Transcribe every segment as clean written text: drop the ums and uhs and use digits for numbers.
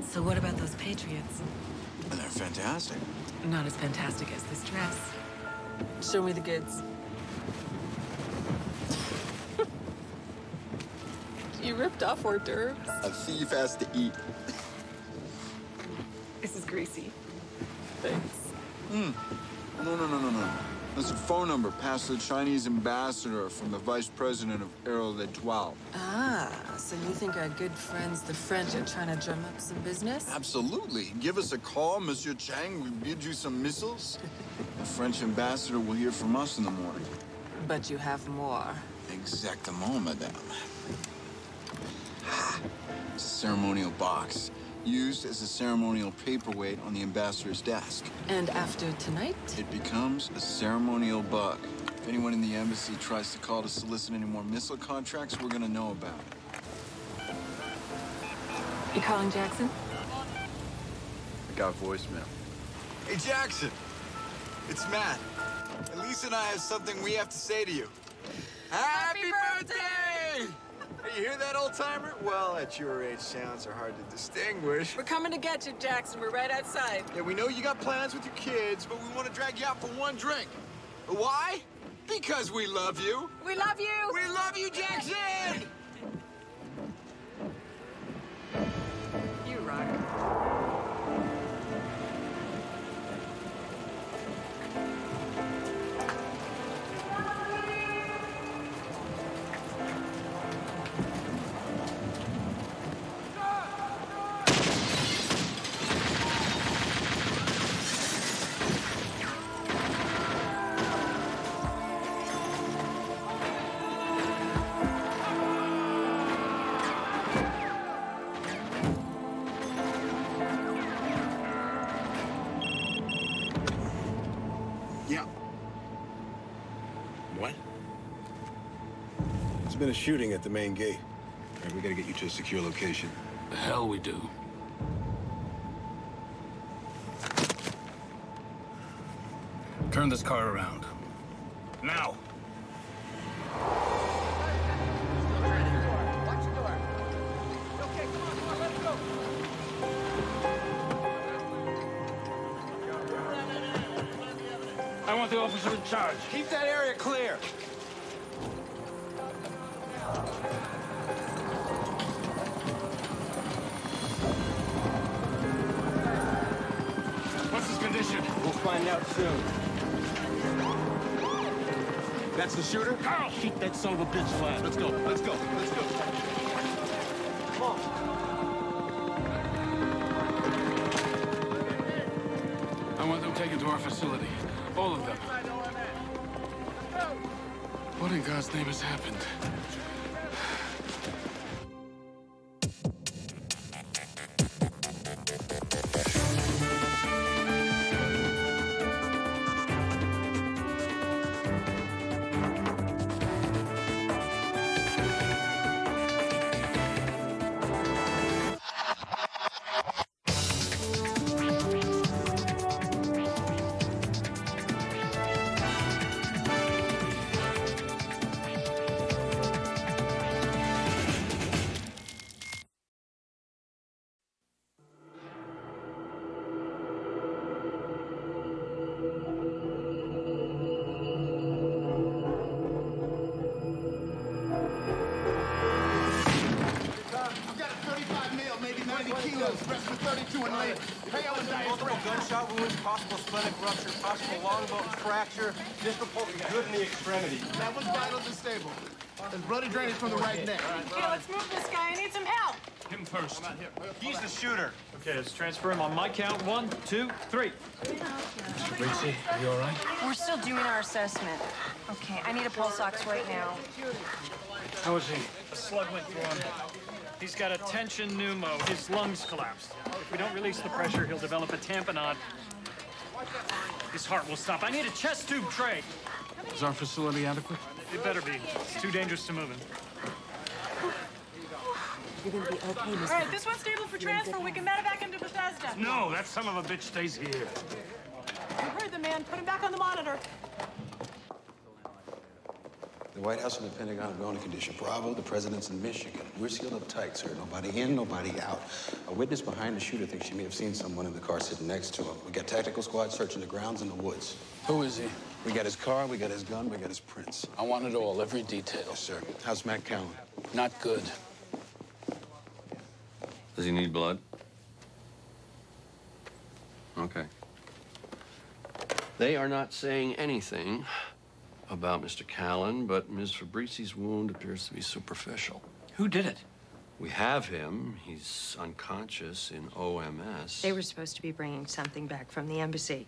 So what about those Patriots? They're fantastic. Not as fantastic as this dress. Show me the goods. You ripped off hors d'oeuvres. A thief has to eat. This is greasy. Thanks. No. That's a phone number passed to the Chinese ambassador from the vice president of Aero l'Etoile. Ah, so you think our good friends, the French, are trying to drum up some business? Absolutely. Give us a call, Monsieur Chang. We'll bid you some missiles. The French ambassador will hear from us in the morning. But you have more. Exactement, madame. It's a ceremonial box, used as a ceremonial paperweight on the ambassador's desk. And after tonight? It becomes a ceremonial bug. If anyone in the embassy tries to call to solicit any more missile contracts, we're gonna know about it. You calling Jackson? I got voicemail. Hey, Jackson. It's Matt. Elise and I have something we have to say to you. Happy birthday! Hey, you hear that, old-timer? Well, at your age, sounds are hard to distinguish. We're coming to get you, Jackson. We're right outside. Yeah, we know you got plans with your kids, but we want to drag you out for one drink. Why? Because we love you. We love you! We love you, Jackson! You rock. Yeah. What? There's been a shooting at the main gate. All right, we gotta get you to a secure location. The hell we do. Turn this car around. Now! I want the officer in charge. Keep that area clear. What's his condition? We'll find out soon. That's the shooter? Carl! Shoot that son of a bitch flat. Let's go, let's go, let's go. Come on. I want them taken to our facility. All of them. What in God's name has happened? Rest for 32 and late. Multiple gunshot wounds, possible splenic rupture, possible long bone fracture, disproportionate good in the extremity. That was vital to stable. There's bloody drainage from the right neck. Okay, let's move this guy. I need some help. Him first. He's the shooter. Okay, let's transfer him on my count. 1, 2, 3. Mr. Bracey, are you all right? We're still doing our assessment. Okay, I need a pulse ox right now. How is he? A slug went through him. He's got a tension pneumo. His lungs collapsed. If we don't release the pressure, he'll develop a tamponade. His heart will stop. I need a chest tube tray. Is our facility adequate? It better be. It's too dangerous to move him. You're gonna be okay, Miss. All right, this one's stable for transfer. We can medevac him to Bethesda. No, that son of a bitch stays here. You heard the man. Put him back on the monitor. The White House and the Pentagon are going to condition. Bravo, the president's in Michigan. We're sealed up tight, sir. Nobody in, nobody out. A witness behind the shooter thinks she may have seen someone in the car sitting next to him. We got tactical squad searching the grounds in the woods. Who is he? We got his car, we got his gun, we got his prints. I want it all, every detail. Yes, sir. How's Matt Callan? Not good. Does he need blood? Okay. They are not saying anything about Mr. Callan, but Ms. Fabrizi's wound appears to be superficial. Who did it? We have him. He's unconscious in OMS. They were supposed to be bringing something back from the embassy.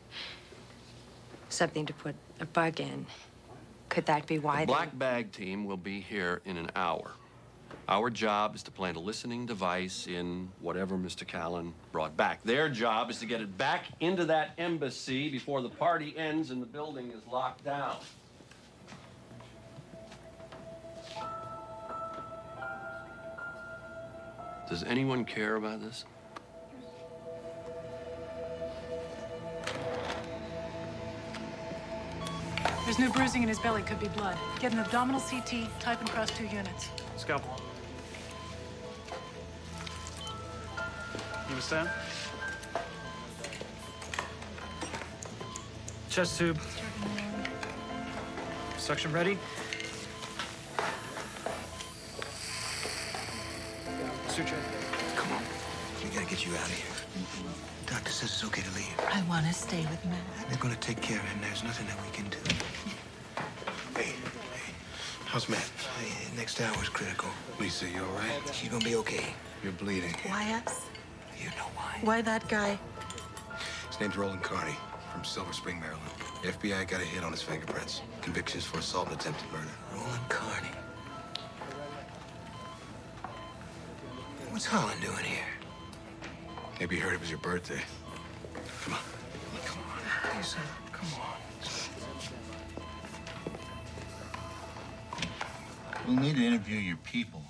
Something to put a bug in. Could that be why The black bag team will be here in an hour. Our job is to plant a listening device in whatever Mr. Callan brought back. Their job is to get it back into that embassy before the party ends and the building is locked down. Does anyone care about this? There's no bruising in his belly. Could be blood. Get an abdominal CT, type and cross 2 units. Scalpel. You understand? Chest tube. Suction ready. Suture. Come on. We gotta get you out of here. Doctor says it's okay to leave. I want to stay with Matt. They're gonna take care of him. There's nothing that we can do. Hey, how's Matt? Hey, next hour is critical. Lisa, you all right? She's gonna be okay. You're bleeding. Why us? You know why. Why that guy? His name's Roland Carney from Silver Spring, Maryland. The FBI got a hit on his fingerprints. Convictions for assault and attempted murder. Roland Carney. What's Holland doing here? Maybe you heard it was your birthday. Come on. Come on. Lisa, come on. We'll need to interview your people.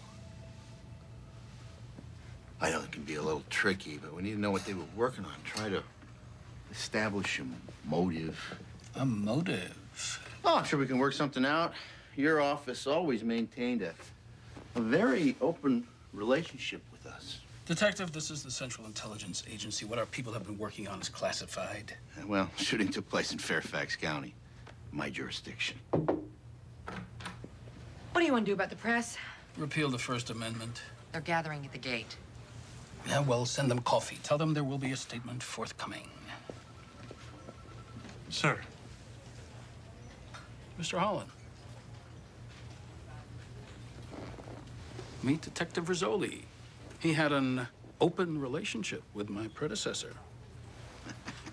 I know it can be a little tricky, but we need to know what they were working on. Try to establish a motive. A motive? Oh, I'm sure we can work something out. Your office always maintained a very open relationship with us. Detective, this is the Central Intelligence Agency. What our people have been working on is classified. Well, shooting took place in Fairfax County, my jurisdiction. What do you want to do about the press? Repeal the First Amendment. They're gathering at the gate. Yeah, well, send them coffee. Tell them there will be a statement forthcoming. Sir. Mr. Holland. Meet Detective Rizzoli. He had an open relationship with my predecessor.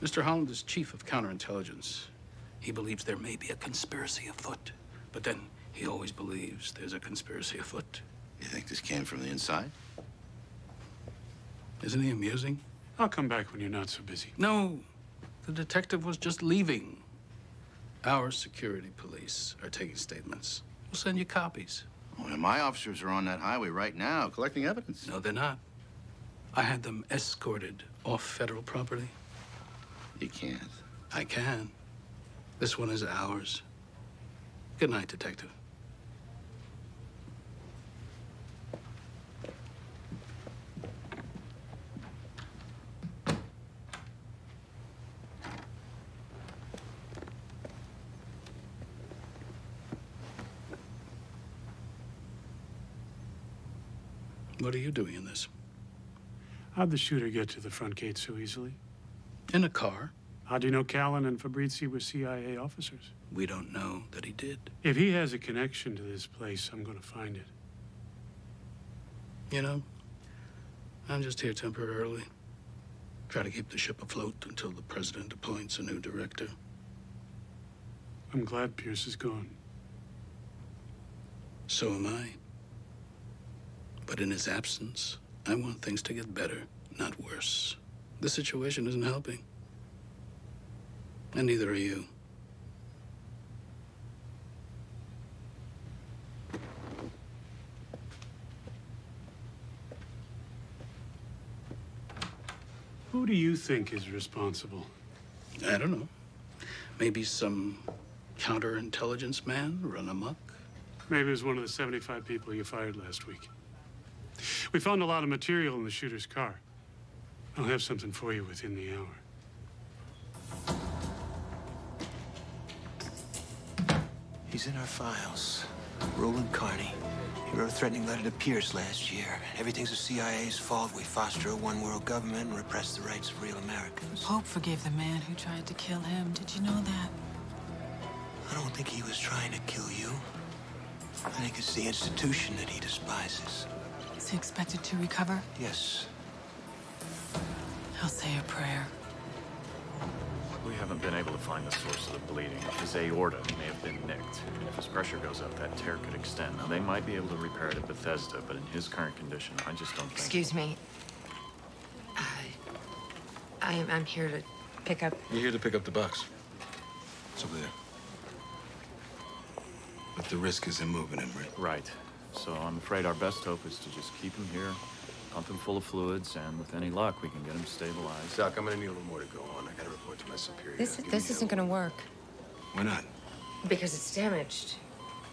Mr. Holland is chief of counterintelligence. He believes there may be a conspiracy afoot, but then he always believes there's a conspiracy afoot. You think this came from the inside? Isn't he amusing? I'll come back when you're not so busy. No, the detective was just leaving. Our security police are taking statements. We'll send you copies. Well, my officers are on that highway right now collecting evidence. No, they're not. I had them escorted off federal property. You can't. I can. This one is ours. Good night, Detective. What are you doing in this? How'd the shooter get to the front gate so easily? In a car. How do you know Callan and Fabrizi were CIA officers? We don't know that he did. If he has a connection to this place, I'm going to find it. You know, I'm just here temporarily. Try to keep the ship afloat until the president appoints a new director. I'm glad Pierce is gone. So am I. But in his absence, I want things to get better, not worse. The situation isn't helping. And neither are you. Who do you think is responsible? I don't know. Maybe some counterintelligence man run amok? Maybe it was one of the 75 people you fired last week. We found a lot of material in the shooter's car. I'll have something for you within the hour. He's in our files. Roland Carney. He wrote a threatening letter to Pierce last year. Everything's the CIA's fault. We foster a one-world government and repress the rights of real Americans. Pope forgave the man who tried to kill him. Did you know that? I don't think he was trying to kill you. I think it's the institution that he despises. Is he expected to recover? Yes. I'll say a prayer. We haven't been able to find the source of the bleeding. His aorta may have been nicked, and if his pressure goes up, that tear could extend. Now, they might be able to repair it at Bethesda, but in his current condition, I just don't think... Excuse me. I'm here to pick up... You're here to pick up the box. It's over there. But the risk is in moving him, right? Right. So I'm afraid our best hope is to just keep him here, pump him full of fluids, and with any luck, we can get him stabilized. Doc, I'm gonna need a little more to go on. I gotta report to my superior. This isn't gonna work. Why not? Because it's damaged.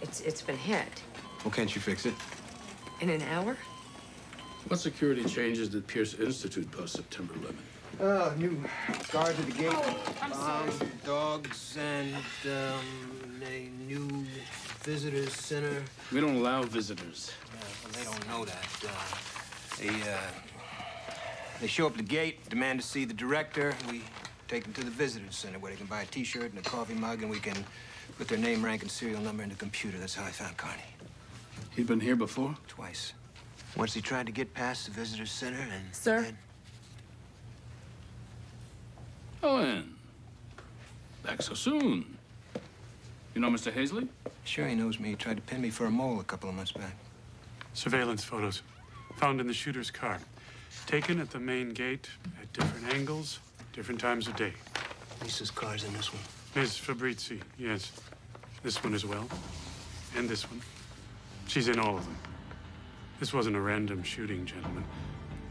It's been hit. Well, can't you fix it? In an hour? What security changes did Pierce institute post-September 11th? New guards at the gate. I'm sorry. Dogs and, a new visitors center. We don't allow visitors. Yeah, well, they don't know that. They show up at the gate, demand to see the director. We take them to the visitors center where they can buy a T-shirt and a coffee mug, and we can put their name, rank, and serial number in the computer. That's how I found Carney. He'd been here before? Twice. Once he tried to get past the visitors center, and... Sir? Then... Owen. Back so soon. You know Mr. Hazley? Sure, he knows me. He tried to pin me for a mole a couple of months back. Surveillance photos found in the shooter's car. Taken at the main gate at different angles, different times of day. Lisa's car's in this one. Ms. Fabrizi, yes. This one as well. And this one. She's in all of them. This wasn't a random shooting, gentlemen.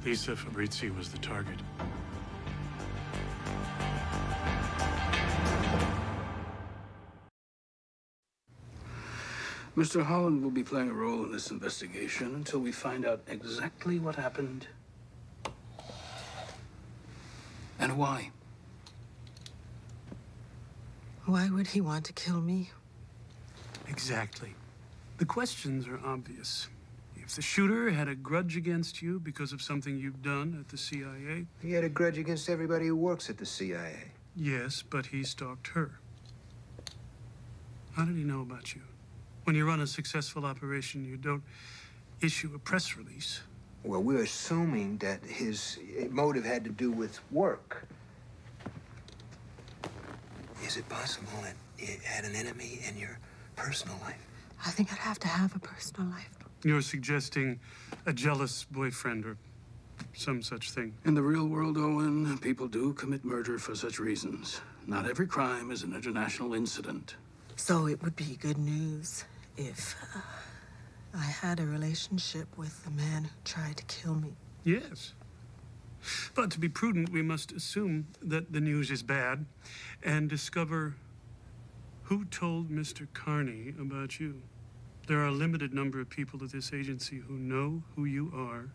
Lisa Fabrizi was the target. Mr. Holland will be playing a role in this investigation until we find out exactly what happened and why. Why would he want to kill me? Exactly. The questions are obvious. If the shooter had a grudge against you because of something you've done at the CIA... He had a grudge against everybody who works at the CIA. Yes, but he stalked her. How did he know about you? When you run a successful operation, you don't issue a press release. Well, we're assuming that his motive had to do with work. Is it possible that you had an enemy in your personal life? I think I'd have to have a personal life. You're suggesting a jealous boyfriend or some such thing. In the real world, Owen, people do commit murder for such reasons. Not every crime is an international incident. So it would be good news if I had a relationship with the man who tried to kill me. Yes. But to be prudent, we must assume that the news is bad and discover who told Mr. Carney about you. There are a limited number of people at this agency who know who you are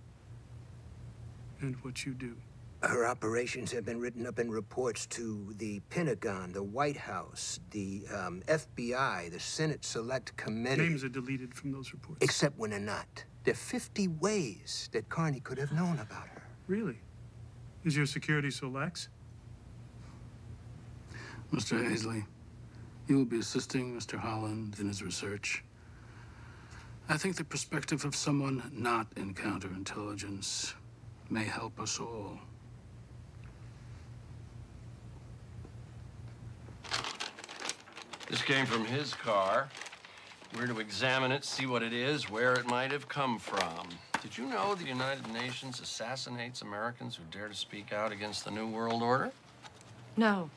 and what you do. Her operations have been written up in reports to the Pentagon, the White House, the FBI, the Senate Select Committee. Names are deleted from those reports. Except when they're not. There are 50 ways that Carney could have known about her. Really? Is your security so lax? Mr. Hazley, you will be assisting Mr. Holland in his research. I think the perspective of someone not in counterintelligence may help us all. This came from his car. We're to examine it, see what it is, where it might have come from. Did you know the United Nations assassinates Americans who dare to speak out against the New World Order? No.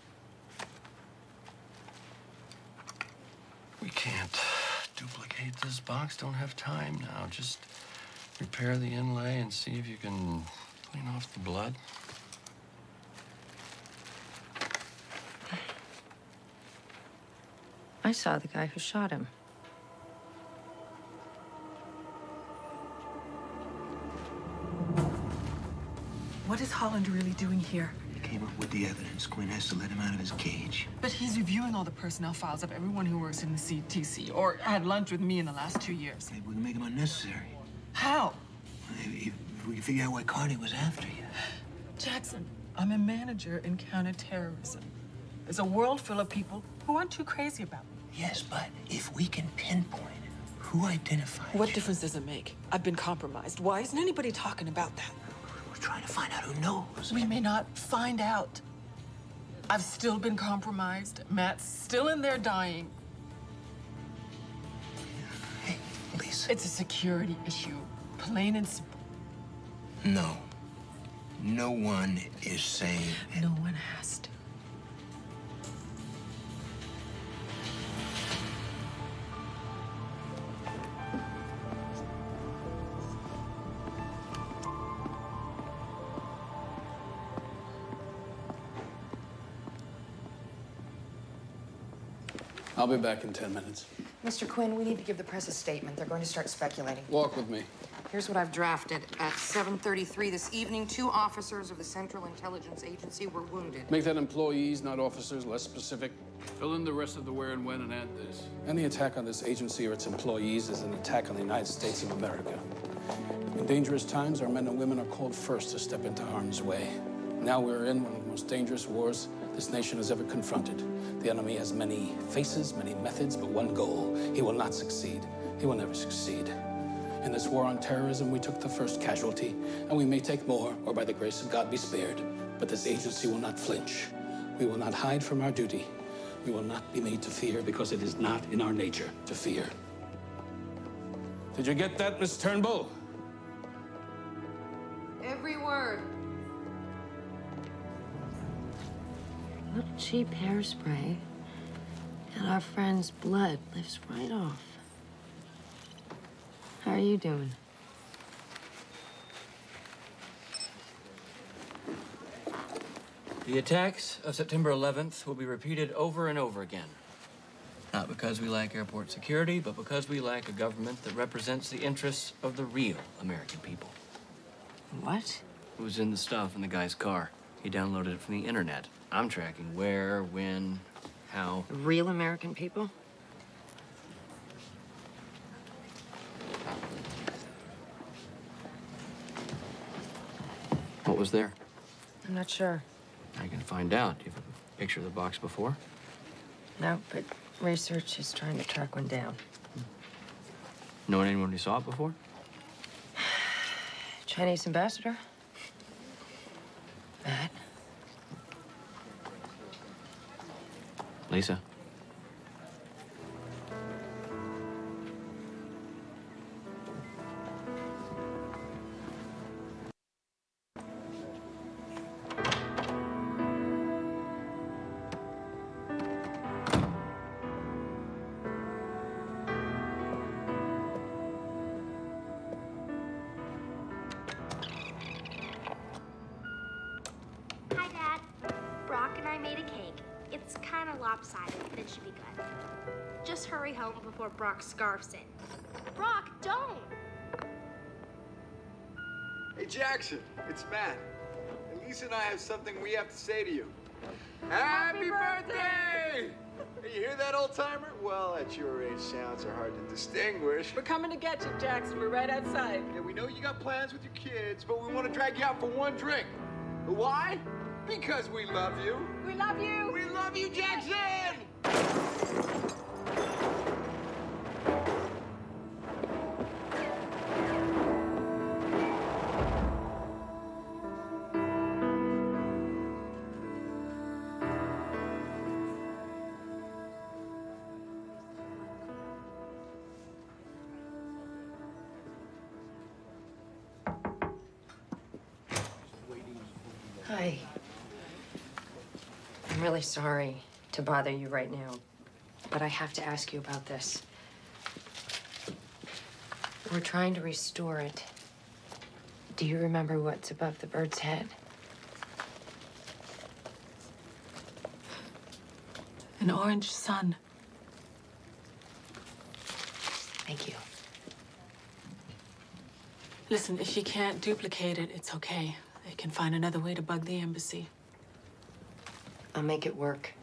We can't duplicate this box. Don't have time now. Just repair the inlay and see if you can clean off the blood. I saw the guy who shot him. What is Holland really doing here? He came up with the evidence. Quinn has to let him out of his cage. But he's reviewing all the personnel files of everyone who works in the CTC or had lunch with me in the last 2 years. Maybe we can make him unnecessary. How? If we can figure out why Carney was after you. Jackson, I'm a manager in counterterrorism. There's a world full of people who aren't too crazy about me. Yes, but if we can pinpoint who identified What difference does it make? I've been compromised. Why isn't anybody talking about that? We're trying to find out who knows. We may not find out. I've still been compromised. Matt's still in there dying. Hey, Lisa. It's a security issue, plain and simple. No. No one is saying it. No one has to. I'll be back in 10 minutes. Mr. Quinn, we need to give the press a statement. They're going to start speculating. Walk with me. Here's what I've drafted. At 7:33 this evening, 2 officers of the Central Intelligence Agency were wounded. Make that employees, not officers, less specific. Fill in the rest of the where and when and add this. Any attack on this agency or its employees is an attack on the United States of America. In dangerous times, our men and women are called first to step into harm's way. Now we're in one of the most dangerous wars this nation has ever confronted. The enemy has many faces, many methods, but one goal. He will not succeed. He will never succeed. In this war on terrorism, we took the first casualty, and we may take more, or by the grace of God be spared. But this agency will not flinch. We will not hide from our duty. We will not be made to fear, because it is not in our nature to fear. Did you get that, Miss Turnbull? Every word. Little cheap hairspray, and our friend's blood lifts right off. How are you doing? The attacks of September 11th will be repeated over and over again. Not because we lack airport security, but because we lack a government that represents the interests of the real American people. What? It was in the stuff in the guy's car. He downloaded it from the internet. I'm tracking where, when, how. Real American people? What was there? I'm not sure. I can find out. Do you have a picture of the box before? No, but research is trying to track one down. Know anyone who saw it before? Chinese ambassador? Matt? Lisa? Hi, Dad. Brock and I made a cake. It's kind of lopsided, but it should be good. Just hurry home before Brock scarfs it. Brock, don't! Hey, Jackson, it's Matt. And Lisa and I have something we have to say to you. Happy birthday! Hey, you hear that, old-timer? Well, at your age, sounds are hard to distinguish. We're coming to get you, Jackson. We're right outside. Yeah, we know you got plans with your kids, but we want to drag you out for one drink. Why? Because we love you. We love you. We love you, Jackson! Hi. I'm really sorry to bother you right now, but I have to ask you about this. We're trying to restore it. Do you remember what's above the bird's head? An orange sun. Thank you. Listen, if you can't duplicate it, it's okay. They can find another way to bug the embassy. I'll make it work.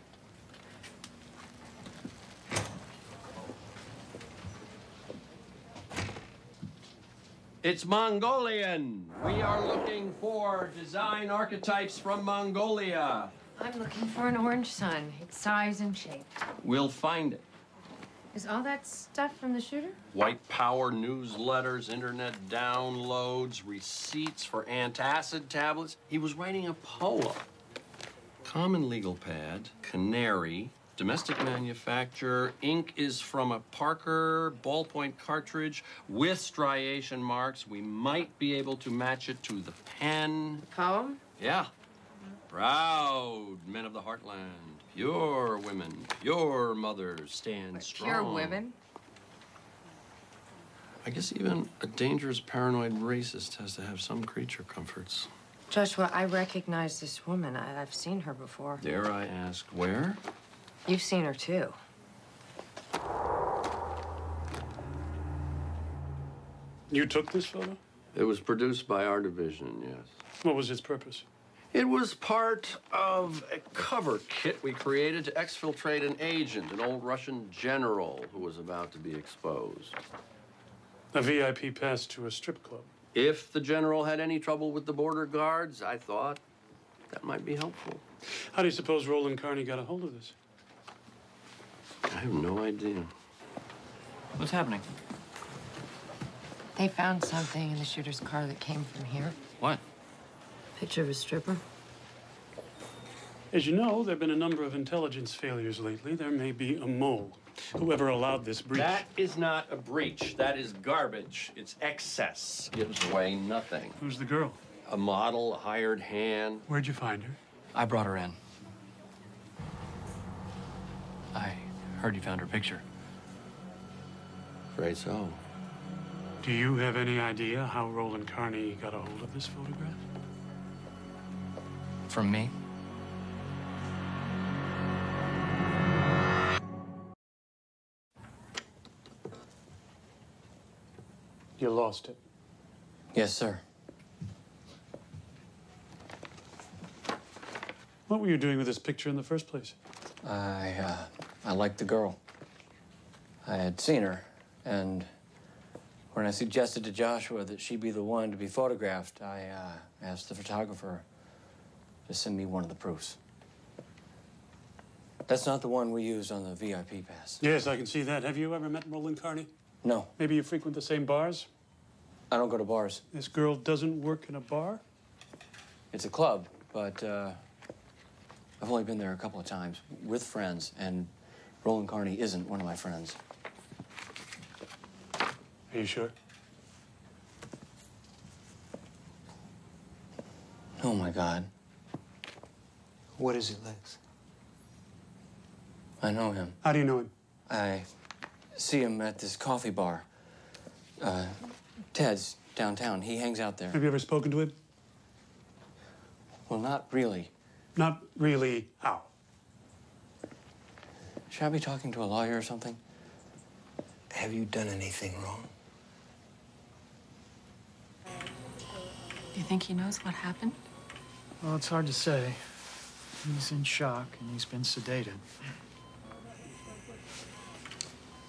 It's Mongolian. We are looking for design archetypes from Mongolia. I'm looking for an orange sun, its size and shape. We'll find it. Is all that stuff from the shooter? White power newsletters, internet downloads, receipts for antacid tablets. He was writing a poem. Common legal pad, canary, domestic manufacturer, ink is from a Parker ballpoint cartridge with striation marks. We might be able to match it to the pen. Poem? Yeah. Proud men of the heartland, pure women, pure mothers stand strong. Pure women? I guess even a dangerous paranoid racist has to have some creature comforts. Joshua, I recognize this woman. I've seen her before. Dare I ask where? You've seen her too. You took this photo? It was produced by our division, yes. What was its purpose? It was part of a cover kit we created to exfiltrate an agent, an old Russian general who was about to be exposed. A VIP pass to a strip club. If the general had any trouble with the border guards, I thought that might be helpful. How do you suppose Roland Carney got a hold of this? I have no idea. What's happening? They found something in the shooter's car that came from here. What? Picture of a stripper. As you know, there have been a number of intelligence failures lately. There may be a mole. Whoever allowed this breach. That is not a breach. That is garbage. It's excess. Gives away nothing. Who's the girl? A model, a hired hand. Where'd you find her? I brought her in. I heard you found her picture. Afraid so. Do you have any idea how Roland Carney got a hold of this photograph? From me? You lost it. Yes, sir. What were you doing with this picture in the first place? I liked the girl. I had seen her, and when I suggested to Joshua that she be the one to be photographed, I asked the photographer to send me one of the proofs. That's not the one we used on the VIP pass. Yes, I can see that. Have you ever met Roland Carney? No. Maybe you frequent the same bars? I don't go to bars. This girl doesn't work in a bar? It's a club, but I've only been there a couple of times with friends, and Roland Carney isn't one of my friends. Are you sure? Oh, my God. What is it, Lex? I know him. How do you know him? I see him at this coffee bar. Ted's downtown. He hangs out there. Have you ever spoken to him? Well, not really. Not really. How? Should I be talking to a lawyer or something? Have you done anything wrong? Do you think he knows what happened? Well, it's hard to say. He's in shock, and he's been sedated.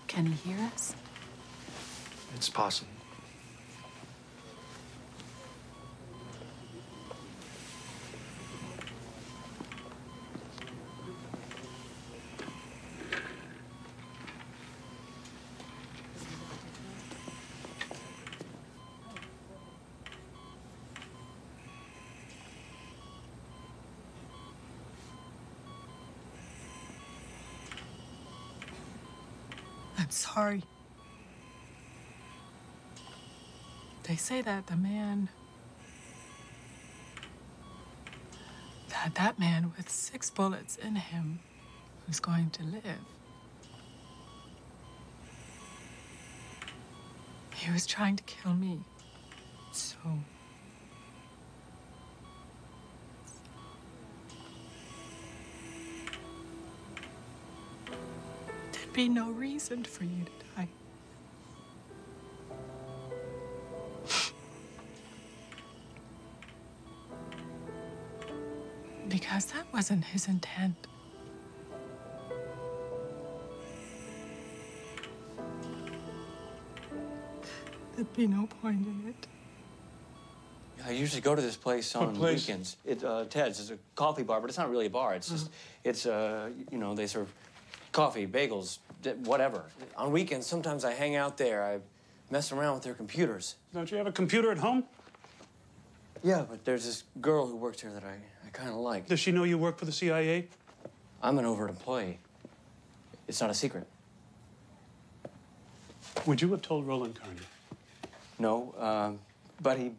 Can he hear us? It's possible. I'm sorry. They say that the man... that man with 6 bullets in him who's going to live. He was trying to kill me. So... there'd be no reason for you to die. because that wasn't his intent. There'd be no point in it. I usually go to this place on weekends. It's Ted's. It's a coffee bar, but it's not really a bar. It's just, it's you know, they serve coffee, bagels, whatever. On weekends, sometimes I hang out there. I mess around with their computers. Don't you have a computer at home? Yeah, but there's this girl who works here that I kind of like. Does she know you work for the CIA? I'm an overt employee. It's not a secret. Would you have told Roland Carney? No, but he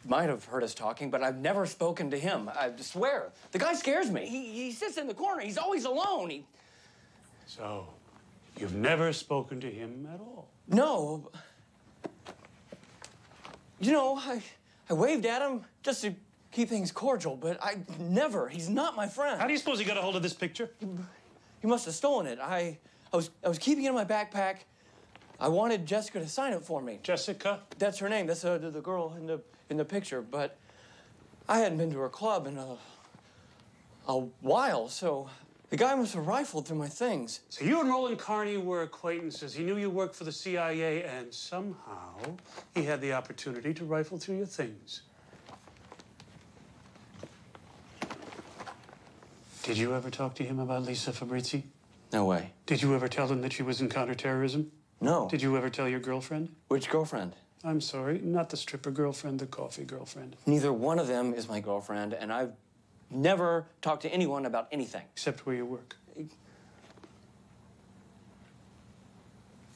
might have heard us talking, but I've never spoken to him. I swear. The guy scares me. He sits in the corner. He's always alone. So, you've never spoken to him at all? No. You know, I waved at him just to keep things cordial, but he's not my friend. How do you suppose he got a hold of this picture? He must have stolen it. I was keeping it in my backpack. I wanted Jessica to sign it for me. Jessica? That's her name. That's the girl in the picture. But I hadn't been to her club in a while, so the guy must have rifled through my things. So you and Roland Carney were acquaintances. He knew you worked for the CIA, and somehow he had the opportunity to rifle through your things. Did you ever talk to him about Lisa Fabrizi? No way. Did you ever tell him that she was in counterterrorism? No. Did you ever tell your girlfriend? Which girlfriend? I'm sorry, not the stripper girlfriend, the coffee girlfriend. Neither one of them is my girlfriend, and I've never talked to anyone about anything. Except where you work.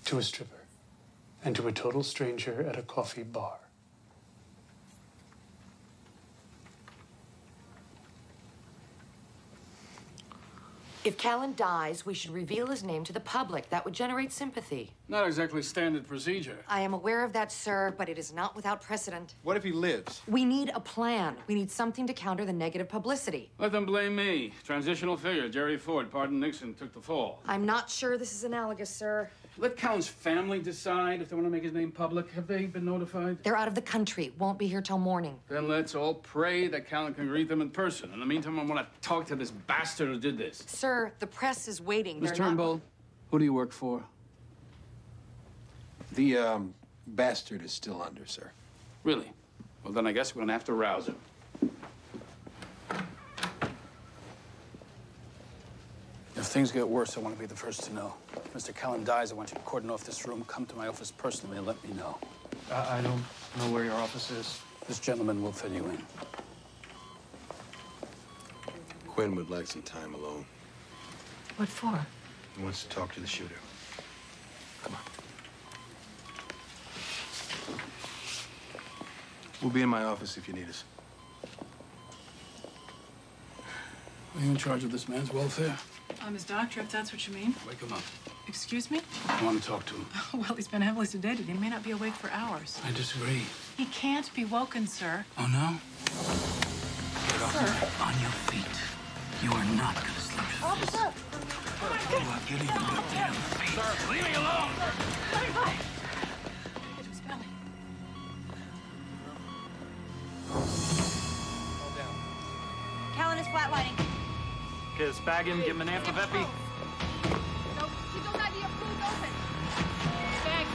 To a stripper. And to a total stranger at a coffee bar. If Callan dies, we should reveal his name to the public. That would generate sympathy. Not exactly standard procedure. I am aware of that, sir, but it is not without precedent. What if he lives? We need a plan. We need something to counter the negative publicity. Let them blame me. Transitional figure, Jerry Ford, pardon Nixon, took the fall. I'm not sure this is analogous, sir. Let Callan's family decide if they want to make his name public. Have they been notified? They're out of the country. Won't be here till morning. Then let's all pray that Callan can greet them in person. In the meantime, I want to talk to this bastard who did this. Sir, the press is waiting. Miss Turnbull, who do you work for? The, bastard is still under, sir. Really? Well, then I guess we're going to have to rouse him. If things get worse, I want to be the first to know. If Mr. Callan dies, I want you to cordon off this room, come to my office personally, and let me know. I don't know where your office is. This gentleman will fill you in. Quinn would like some time alone. What for? He wants to talk to the shooter. Come on. We'll be in my office if you need us. Are you in charge of this man's welfare? I'm his doctor, if that's what you mean. Wake him up. Excuse me? I want to talk to him. Well, he's been heavily sedated. He may not be awake for hours. I disagree. He can't be woken, sir. Oh, no? Get off on your feet. You are not going to sleep with this. Officer! You are getting on your damn feet. Sir, leave me alone! Get to his belly. Callan is flatlining. Okay, let's bag him, give him an amp of epi. No, she don't have the approved open. Thanks.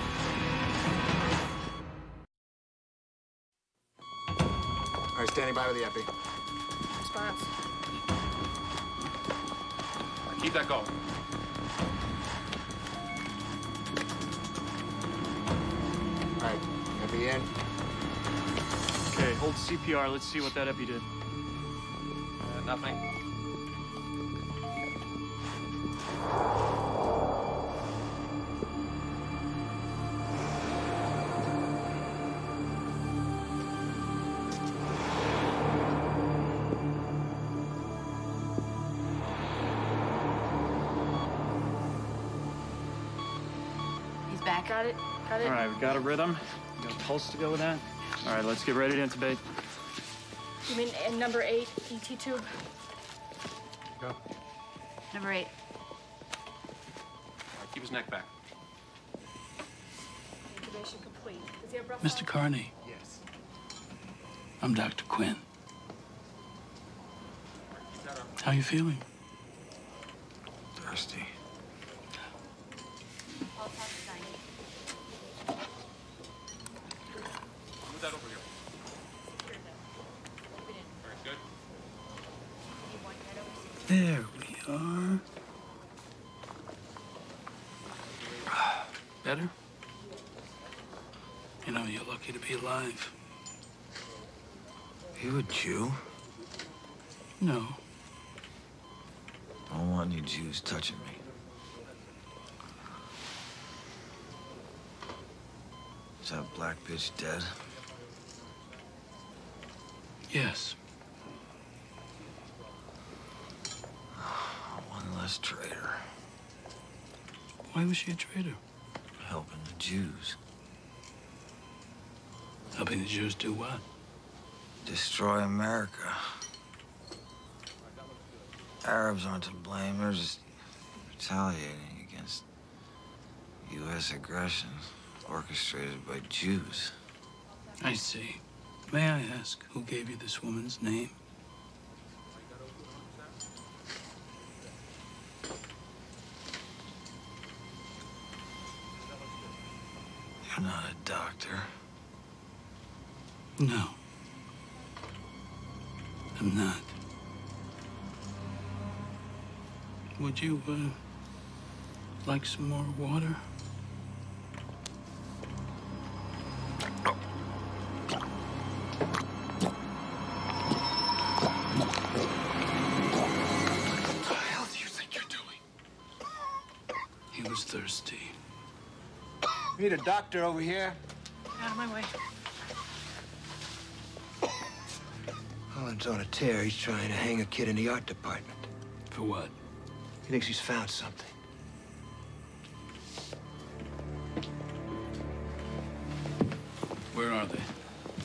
All right, standing by with the epi. Response. Keep that going. All right, epi in. Okay, hold CPR. Let's see what that epi did. Nothing. He's back. Got it. Got it. All right, we got a rhythm. We got a pulse to go with that. All right, let's get ready to intubate. You mean number 8, ET tube? Go. Number 8. Keep his neck back. Intubation complete. Does he have breath? Mr. Carney. Yes. I'm Dr. Quinn. How you feeling? Thirsty. Move that over here. There we are. Better? You know, you're lucky to be alive. You a Jew? No. I don't want any Jews touching me. Is that black bitch dead? Yes. One less traitor. Why was she a traitor? Helping the Jews. Helping the Jews do what? Destroy America. Arabs aren't to blame. They're just retaliating against U.S. aggression orchestrated by Jews. I see. May I ask who gave you this woman's name? You're not a doctor. No. I'm not. Would you, like some more water? What the hell do you think you're doing? He was thirsty. Need a doctor over here. Out of my way. Holland's on a tear. He's trying to hang a kid in the art department. For what? He thinks he's found something. Where are they?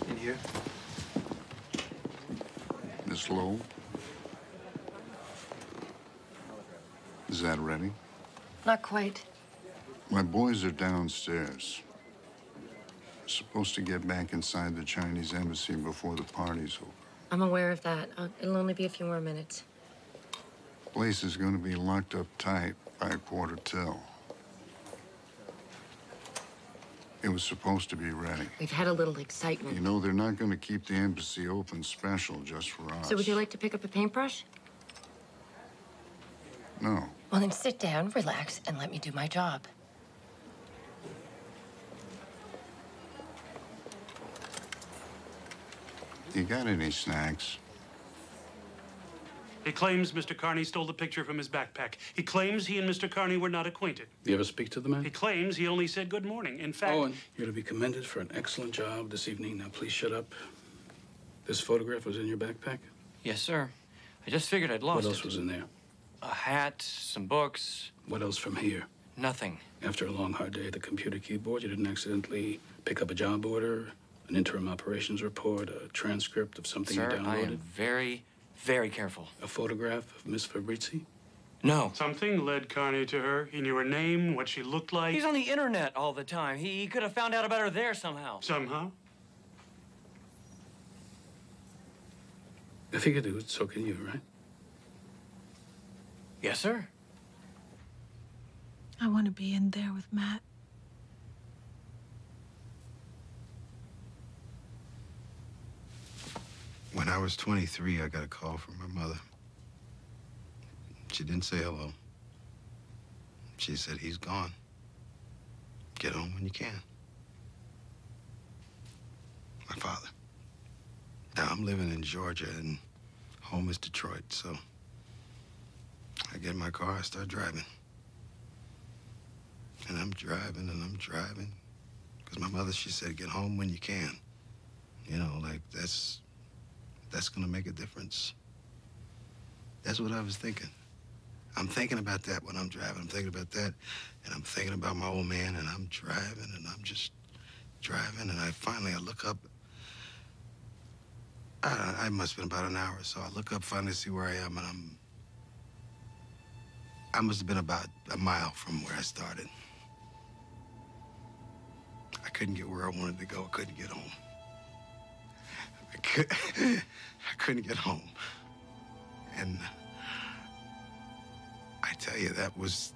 In here? Miss Lowe? Is that ready? Not quite. My boys are downstairs. Supposed to get back inside the Chinese embassy before the party's over. I'm aware of that. It'll only be a few more minutes. Place is going to be locked up tight by a quarter till. It was supposed to be ready. We've had a little excitement. You know, they're not going to keep the embassy open special just for us. So would you like to pick up a paintbrush? No. Well, then sit down, relax, and let me do my job. You got any snacks? He claims Mr. Carney stole the picture from his backpack. He claims he and Mr. Carney were not acquainted. You ever speak to the man? He claims he only said good morning. In fact... Owen, you're to be commended for an excellent job this evening. Now, please shut up. This photograph was in your backpack? Yes, sir. I just figured I'd lost it. What else was in there? A hat, some books. What else from here? Nothing. After a long, hard day at the computer keyboard, you didn't accidentally pick up a job order, an interim operations report, a transcript of something you Sir, downloaded? I am very, very careful. A photograph of Miss Fabrizi? No. Something led Carney to her. He knew her name, what she looked like. He's on the internet all the time. He could have found out about her there somehow. Somehow? If he could do it, so can you, right? Yes, sir. I want to be in there with Matt. When I was 23, I got a call from my mother. She didn't say hello. She said, he's gone. Get home when you can. My father. Now, I'm living in Georgia, and home is Detroit, so I get in my car, I start driving. And I'm driving, and I'm driving. Because my mother, she said, get home when you can. You know, like, that's gonna make a difference. That's what I was thinking. I'm thinking about that when I'm driving. I'm thinking about that, and I'm thinking about my old man, and I'm driving, and I'm just driving, and I look up. I must have been about an hour, so I look up, finally see where I am, and I must have been about a mile from where I started. I couldn't get where I wanted to go. I couldn't get home. I couldn't get home. And tell you, that was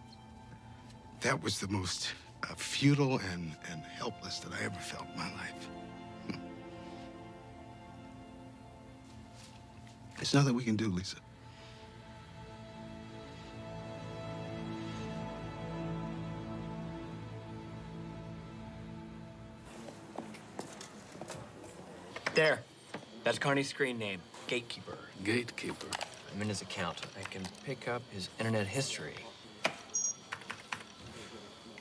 the most futile and helpless that I ever felt in my life. There's nothing we can do, Lisa. There. That's Carney's screen name. Gatekeeper. Gatekeeper. I'm in his account. I can pick up his internet history.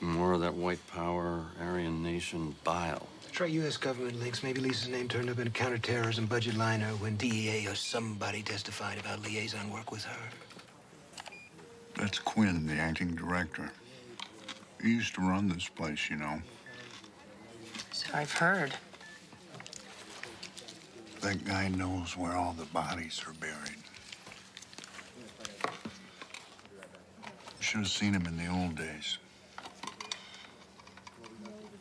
More of that white power, Aryan nation bile. Try U.S. government links. Maybe Lisa's name turned up in a counterterrorism budget liner when DEA or somebody testified about liaison work with her. That's Quinn, the acting director. He used to run this place, you know. So I've heard. That guy knows where all the bodies are buried. You should have seen him in the old days.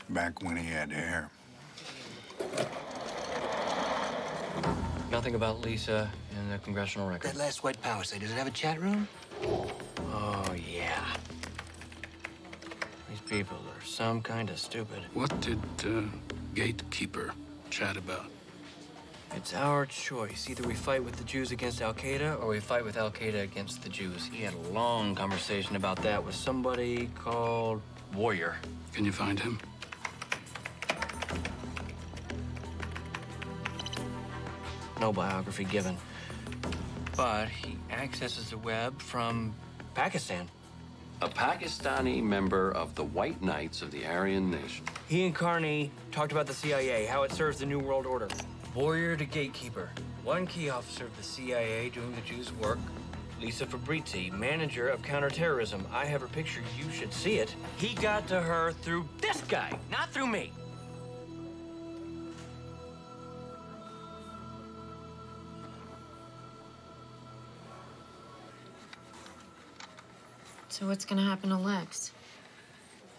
Back when he had hair. Nothing about Lisa in the congressional record. That last white power site, does it have a chat room? Oh, yeah. These people are some kind of stupid. What did Gatekeeper chat about? It's our choice. Either we fight with the Jews against Al-Qaeda or we fight with Al-Qaeda against the Jews. He had a long conversation about that with somebody called Warrior. Can you find him? No biography given. But he accesses the web from Pakistan. A Pakistani member of the White Knights of the Aryan Nation. He and Carney talked about the CIA, how it serves the New World Order. Warrior to Gatekeeper. One key officer of the CIA doing the Jews' work. Lisa Fabrizi, manager of counterterrorism. I have her picture. You should see it. He got to her through this guy, not through me. So what's gonna happen to Lex?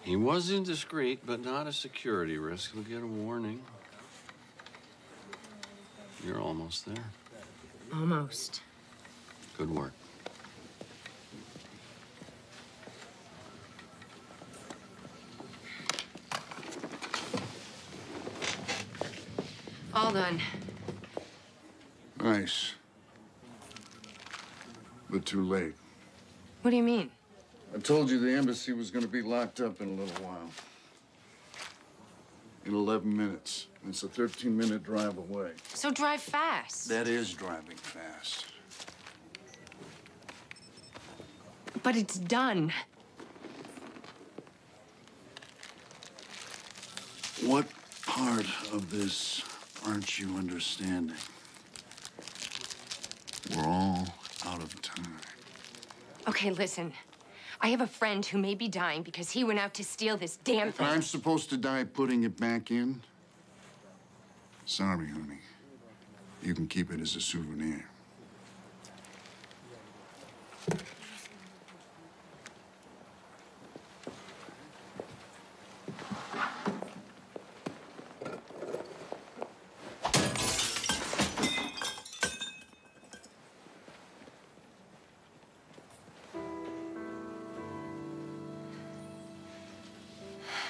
He was indiscreet, but not a security risk. He'll get a warning. You're almost there. Almost. Good work. All done. Nice. But too late. What do you mean? I told you the embassy was going to be locked up in a little while. In 11 minutes. It's a 13-minute drive away. So drive fast. That is driving fast. But it's done. What part of this aren't you understanding? We're all out of time. Okay, listen. I have a friend who may be dying because he went out to steal this damn thing. I'm supposed to die putting it back in? Sorry, honey. You can keep it as a souvenir.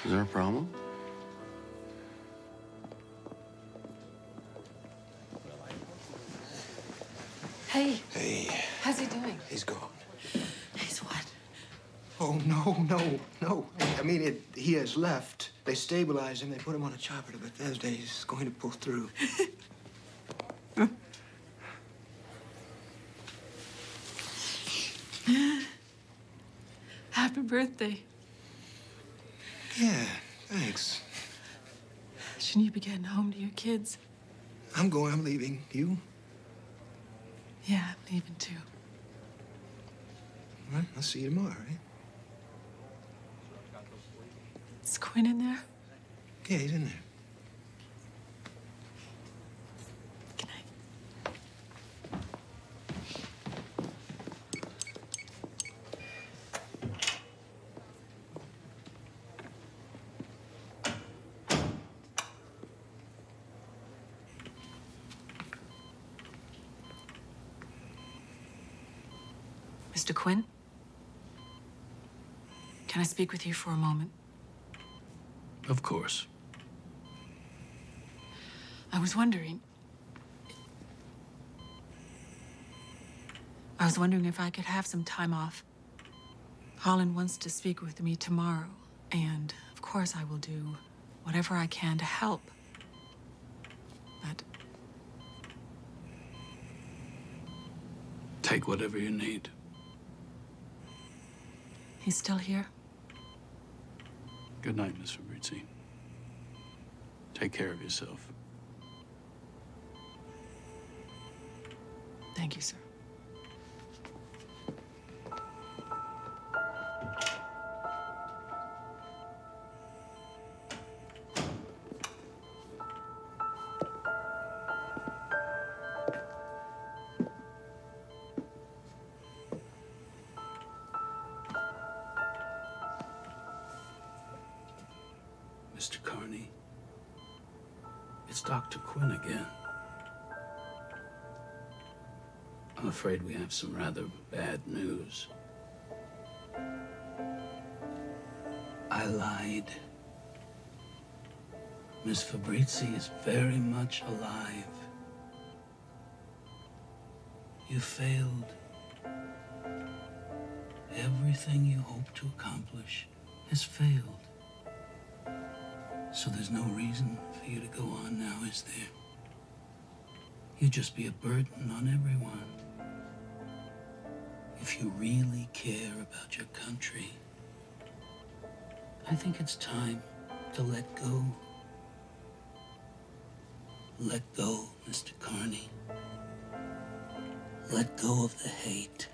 Is there a problem? Hey. Hey. How's he doing? He's gone. He's what? Oh, no. I mean, he has left. They stabilized him. They put him on a chopper to Bethesda. He's going to pull through. Happy birthday. Yeah, thanks. Shouldn't you be getting home to your kids? I'm leaving. You? Yeah, I'm leaving too. All right, I'll see you tomorrow, right? Is Quinn in there? Yeah, he's in there. Good night. Mr. Quinn? Can I speak with you for a moment? Of course. I was wondering if I could have some time off. Holland wants to speak with me tomorrow, and of course I will do whatever I can to help. But Take whatever you need. he's still here? Good night, Miss Fabrizzi. Take care of yourself. Thank you, sir. Mr. Carney, it's Dr. Quinn again. I'm afraid we have some rather bad news. I lied. Miss Fabrizzi is very much alive. You failed. Everything you hoped to accomplish has failed. So there's no reason for you to go on now, is there? You'd just be a burden on everyone. If you really care about your country, I think it's time to let go. Let go, Mr. Carney. Let go of the hate.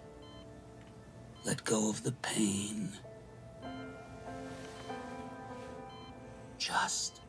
Let go of the pain. Just